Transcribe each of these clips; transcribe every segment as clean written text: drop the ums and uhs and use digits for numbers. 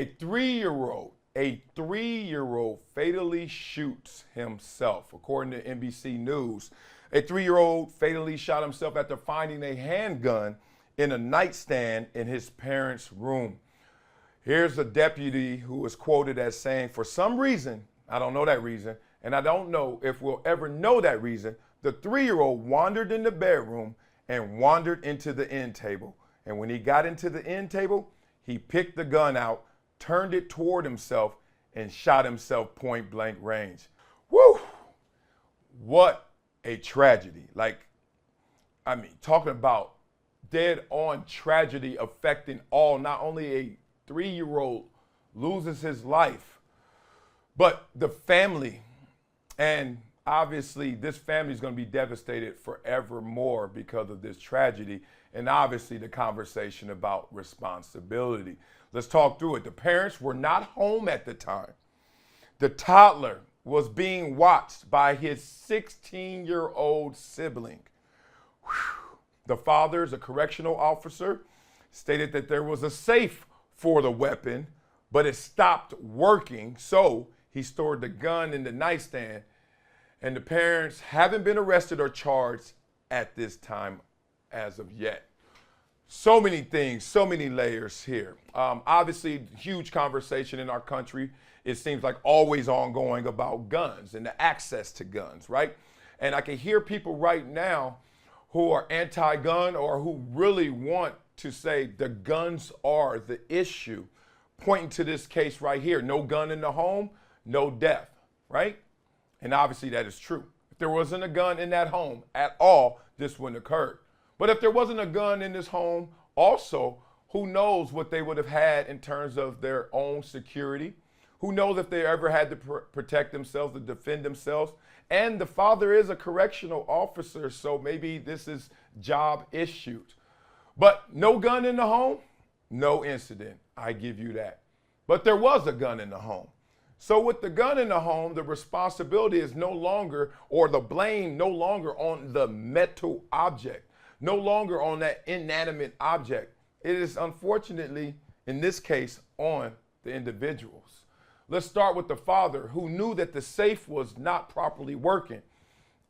A three-year-old fatally shoots himself. According to NBC News, a 3-year-old fatally shot himself after finding a handgun in a nightstand in his parents' room. Here's a deputy who was quoted as saying, "For some reason, I don't know that reason, and I don't know if we'll ever know that reason, the 3-year-old wandered in the bedroom and wandered into the end table. And when he got into the end table, he picked the gun out, turned it toward himself, and shot himself point blank range." Woo! What a tragedy. Talking about dead on tragedy affecting all. Not only a 3-year-old loses his life, but the family. And obviously, this family is going to be devastated forevermore because of this tragedy. And obviously, the conversation about responsibility. Let's talk through it. The parents were not home at the time. The toddler was being watched by his 16-year-old sibling. Whew. The father is a correctional officer, stated that there was a safe for the weapon, but it stopped working, so he stored the gun in the nightstand, and the parents haven't been arrested or charged at this time as of yet. So many things, so many layers here. Obviously, huge conversation in our country. It seems like always ongoing about guns and the access to guns, right? And I can hear people right now who are anti-gun or who really want to say the guns are the issue, pointing to this case right here. No gun in the home, no death, right? And obviously that is true. If there wasn't a gun in that home at all, this wouldn't have occurred. But if there wasn't a gun in this home also, who knows what they would have had in terms of their own security? Who knows if they ever had to protect themselves, to defend themselves? And the father is a correctional officer, so maybe this is job issued. But no gun in the home, no incident. I give you that. But there was a gun in the home. So with the gun in the home, the responsibility is no longer, or the blame no longer on the metal object, no longer on that inanimate object. It is unfortunately, in this case, on the individuals. Let's start with the father, who knew that the safe was not properly working.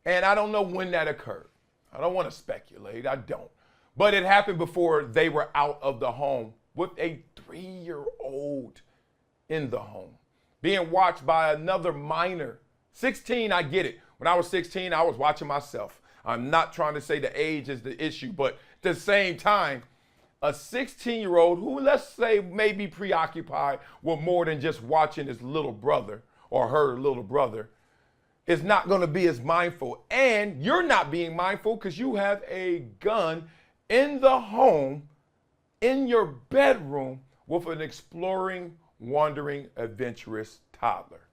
And I don't know when that occurred. I don't want to speculate, I don't. But it happened before they were out of the home with a 3-year-old in the home, being watched by another minor. 16, I get it. When I was 16, I was watching myself. I'm not trying to say the age is the issue, but at the same time, a 16-year-old who, let's say, may be preoccupied with more than just watching his little brother or her little brother, is not going to be as mindful. And you're not being mindful because you have a gun in the home, in your bedroom, with an exploring, wandering, adventurous toddler.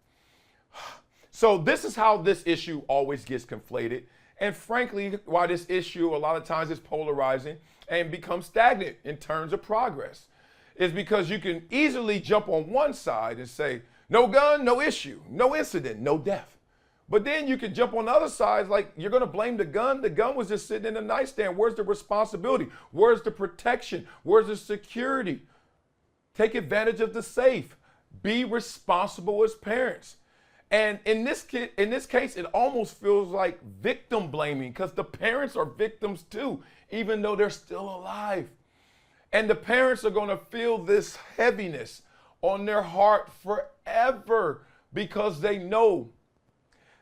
So this is how this issue always gets conflated. And frankly, why this issue a lot of times is polarizing and becomes stagnant in terms of progress, is because you can easily jump on one side and say, no gun, no issue, no incident, no death. But then you can jump on the other side, like you're going to blame the gun. The gun was just sitting in the nightstand. Where's the responsibility? Where's the protection? Where's the security? Take advantage of the safe. Be responsible as parents. And in this case, it almost feels like victim blaming, because the parents are victims too, even though they're still alive. And the parents are going to feel this heaviness on their heart forever, because they know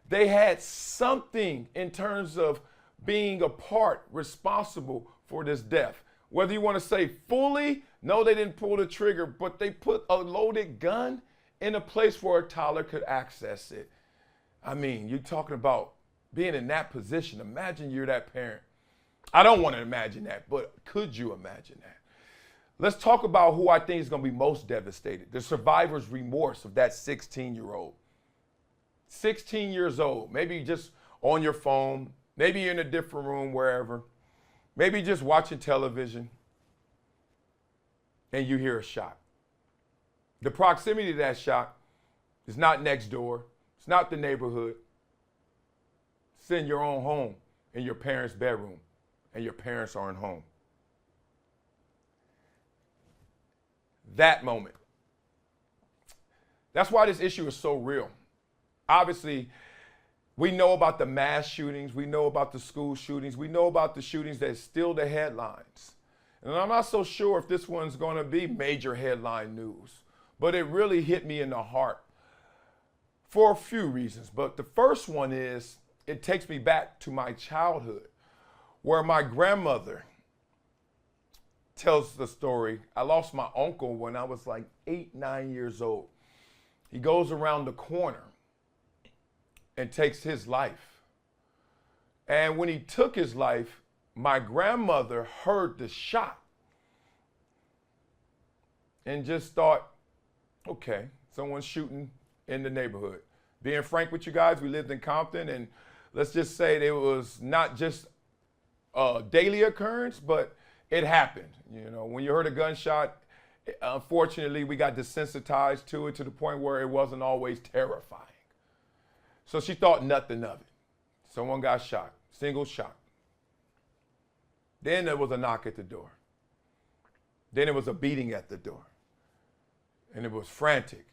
they had something in terms of being a part, responsible for this death. Whether you want to say fully, no, they didn't pull the trigger, but they put a loaded gun in a place where a toddler could access it. I mean, you're talking about being in that position. Imagine you're that parent. I don't want to imagine that, but could you imagine that? Let's talk about who I think is going to be most devastated. The survivor's remorse of that 16-year-old. 16 years old, maybe just on your phone, maybe you're in a different room, wherever, maybe just watching television, and you hear a shot. The proximity to that shot is not next door. It's not the neighborhood. It's in your own home, in your parents' bedroom, and your parents aren't home. That moment, That's why this issue is so real. Obviously, we know about the mass shootings. We know about the school shootings. We know about the shootings that steal the headlines. And I'm not so sure if this one's going to be major headline news, but it really hit me in the heart for a few reasons. But the first one is it takes me back to my childhood where my grandmother tells the story. I lost my uncle when I was like 8, 9 years old. He goes around the corner and takes his life. And when he took his life, my grandmother heard the shot and just thought, okay, someone's shooting in the neighborhood. Being frank with you guys, we lived in Compton, and let's just say it was not just a daily occurrence, but it happened. You know, when you heard a gunshot, unfortunately, we got desensitized to it to the point where it wasn't always terrifying. So she thought nothing of it. Someone got shot, single shot. Then there was a knock at the door. Then there was a beating at the door. And it was frantic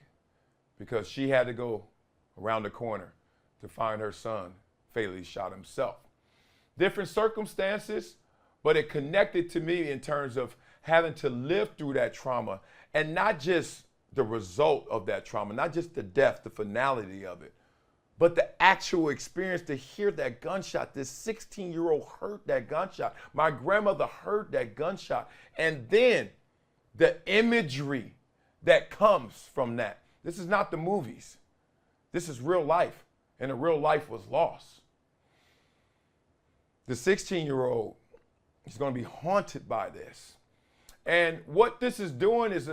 because she had to go around the corner to find her son fatally shot himself. Different circumstances, but it connected to me in terms of having to live through that trauma, and not just the result of that trauma, not just the death, the finality of it, but the actual experience to hear that gunshot. This 16-year-old heard that gunshot. My grandmother heard that gunshot. And then the imagery that comes from that. This is not the movies. This is real life. And the real life was lost. The 16-year-old is going to be haunted by this. And what this is doing is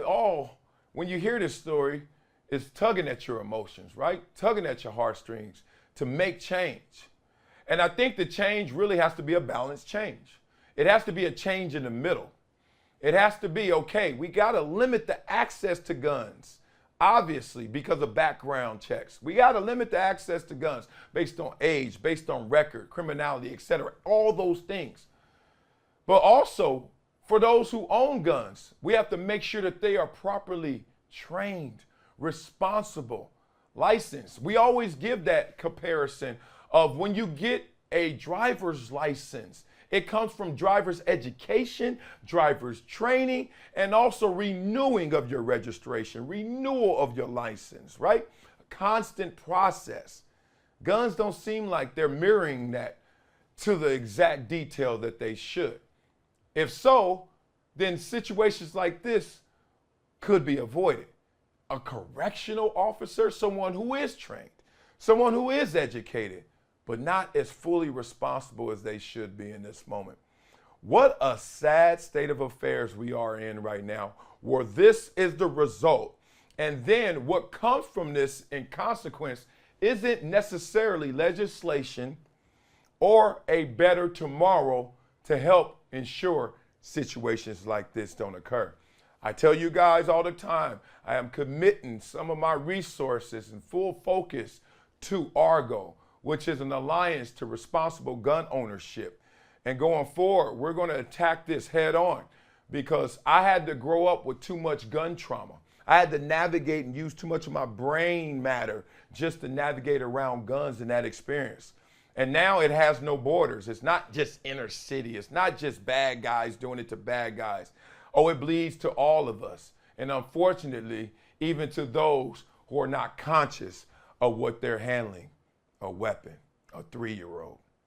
when you hear this story, it's tugging at your emotions, right? Tugging at your heartstrings to make change. And I think the change really has to be a balanced change. It has to be a change in the middle. It has to be, okay, we got to limit the access to guns, obviously, because of background checks. We got to limit the access to guns based on age, based on record, criminality, etc., all those things. But also, for those who own guns, we have to make sure that they are properly trained, responsible, licensed. We always give that comparison of when you get a driver's license, it comes from driver's education, driver's training, and also renewing of your registration, renewal of your license, right? A constant process. Guns don't seem like they're mirroring that to the exact detail that they should. If so, then situations like this could be avoided. A correctional officer, someone who is trained, someone who is educated, but not as fully responsible as they should be in this moment. What a sad state of affairs we are in right now, where this is the result. And then what comes from this in consequence isn't necessarily legislation or a better tomorrow to help ensure situations like this don't occur. I tell you guys all the time, I am committing some of my resources and full focus to Argo, which is an alliance to responsible gun ownership. And going forward, we're going to attack this head on because I had to grow up with too much gun trauma. I had to navigate and use too much of my brain matter just to navigate around guns and that experience. And now it has no borders. It's not just inner city. It's not just bad guys doing it to bad guys. Oh, it bleeds to all of us. And unfortunately, even to those who are not conscious of what they're handling, a weapon, a 3-year-old.